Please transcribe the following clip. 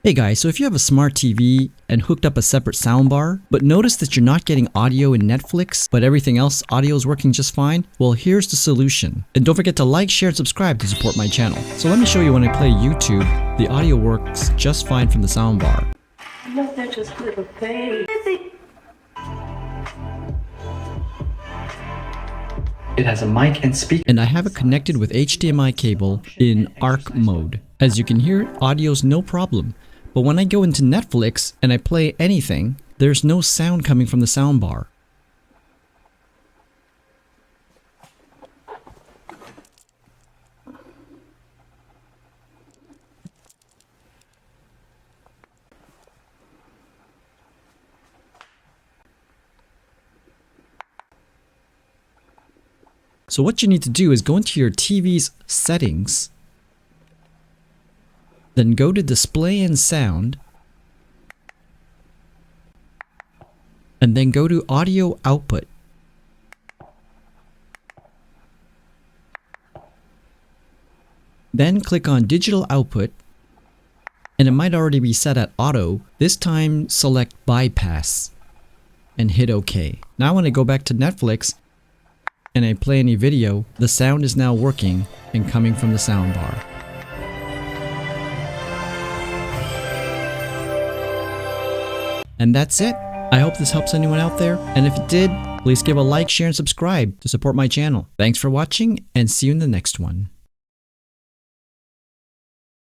Hey guys, so if you have a smart TV and hooked up a separate soundbar, but notice that you're not getting audio in Netflix, but everything else audio is working just fine, well here's the solution. And don't forget to like, share, and subscribe to support my channel. So let me show you when I play YouTube, the audio works just fine from the soundbar. No, they're just little things. It has a mic and speaker. And I have it connected with HDMI cable in ARC mode. As you can hear, audio's no problem. But when I go into Netflix and I play anything, there's no sound coming from the soundbar. So what you need to do is go into your TV's settings, then go to display and sound, and then go to audio output. Then click on digital output, and it might already be set at auto. This time select bypass and hit OK. Now when I go back to Netflix and I play any video, the sound is now working and coming from the soundbar. And that's it. I hope this helps anyone out there, and if it did, please give a like, share, and subscribe to support my channel. Thanks for watching, and see you in the next one.